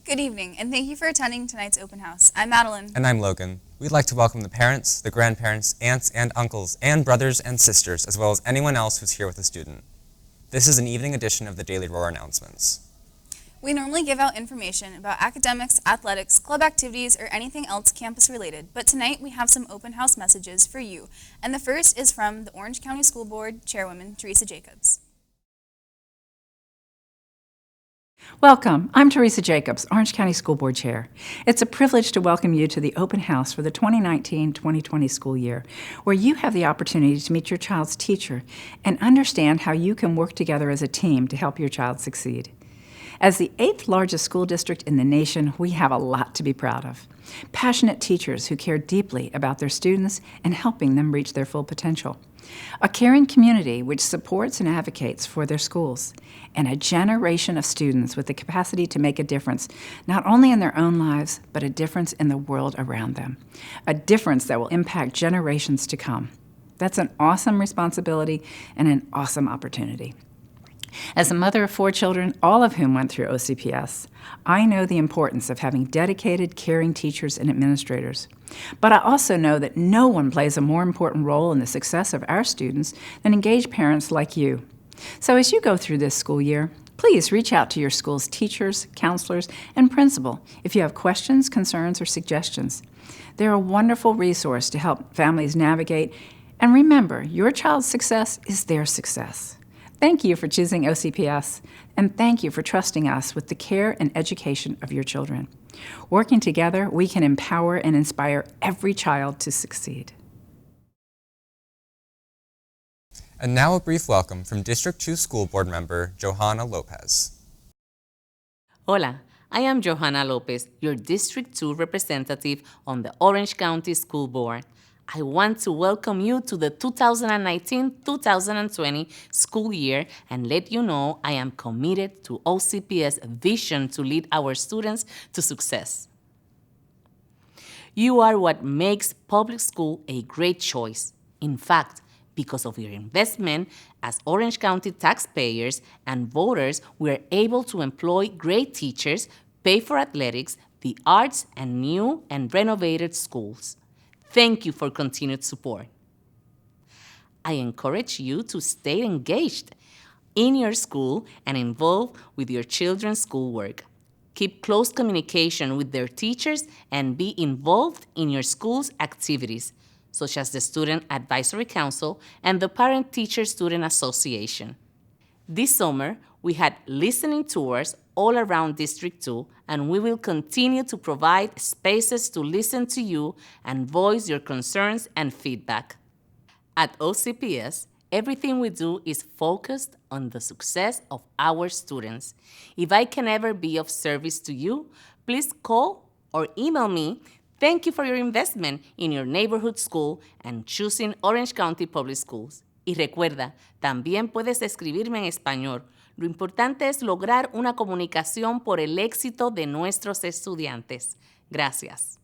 Good evening, and thank you for attending tonight's open house. I'm Madeline. And I'm Logan. We'd like to welcome the parents, the grandparents, aunts and uncles, and brothers and sisters, as well as anyone else who's here with a student. This is an evening edition of the Daily Roar announcements. We normally give out information about academics, athletics, club activities, or anything else campus related, but tonight we have some open house messages for you. And the first is from the Orange County School Board Chairwoman, Teresa Jacobs. Welcome. I'm Teresa Jacobs, Orange County School Board Chair. It's a privilege to welcome you to the open house for the 2019-2020 school year, where you have the opportunity to meet your child's teacher and understand how you can work together as a team to help your child succeed. As the 8th largest school district in the nation, we have a lot to be proud of. Passionate teachers who care deeply about their students and helping them reach their full potential. A caring community which supports and advocates for their schools. And a generation of students with the capacity to make a difference, not only in their own lives, but a difference in the world around them. A difference that will impact generations to come. That's an awesome responsibility and an awesome opportunity. As a mother of 4 children, all of whom went through OCPS, I know the importance of having dedicated, caring teachers and administrators. But I also know that no one plays a more important role in the success of our students than engaged parents like you. So as you go through this school year, please reach out to your school's teachers, counselors, and principal if you have questions, concerns, or suggestions. They're a wonderful resource to help families navigate. And remember, your child's success is their success. Thank you for choosing OCPS, and thank you for trusting us with the care and education of your children. Working together, we can empower and inspire every child to succeed. And now a brief welcome from District 2 School Board member Johanna Lopez. Hola, I am Johanna Lopez, your District 2 representative on the Orange County School Board. I want to welcome you to the 2019-2020 school year and let you know I am committed to OCPS' vision to lead our students to success. You are what makes public school a great choice. In fact, because of your investment as Orange County taxpayers and voters, we are able to employ great teachers, pay for athletics, the arts, and new and renovated schools. Thank you for continued support. I encourage you to stay engaged in your school and involved with your children's schoolwork. Keep close communication with their teachers and be involved in your school's activities, such as the Student Advisory Council and the Parent-Teacher-Student Association. This summer, we had listening tours all around District 2, and we will continue to provide spaces to listen to you and voice your concerns and feedback. At OCPS, everything we do is focused on the success of our students. If I can ever be of service to you, please call or email me. Thank you for your investment in your neighborhood school and choosing Orange County Public Schools. Y recuerda, también puedes escribirme en español. Lo importante es lograr una comunicación por el éxito de nuestros estudiantes. Gracias.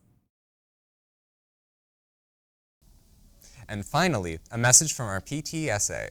And finally, a message from our PTSA.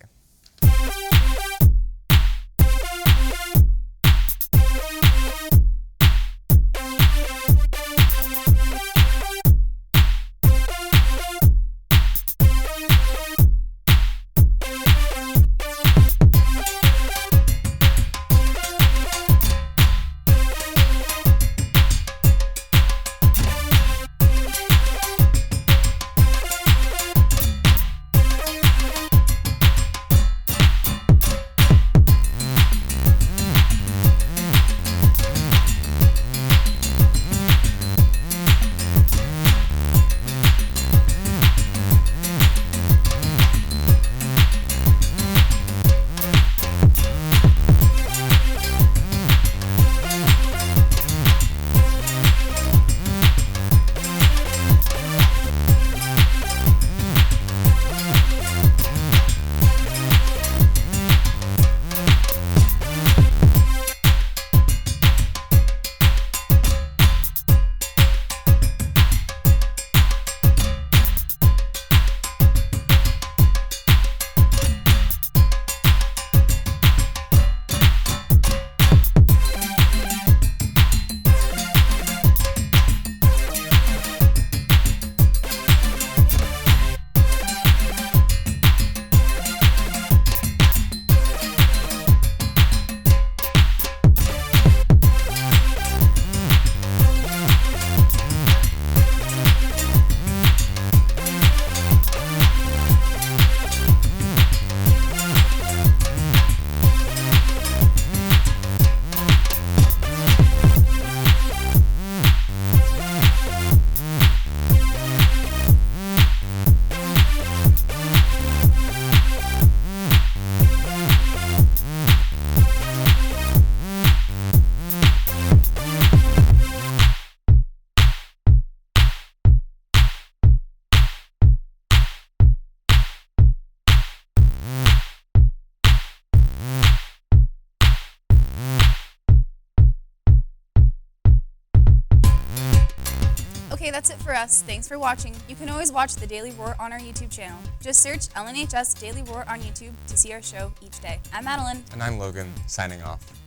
that's it for us. Thanks for watching. You can always watch the Daily Roar on our YouTube channel. Just search LNHS Daily Roar on YouTube to see our show each day. I'm Madeline. And I'm Logan, signing off.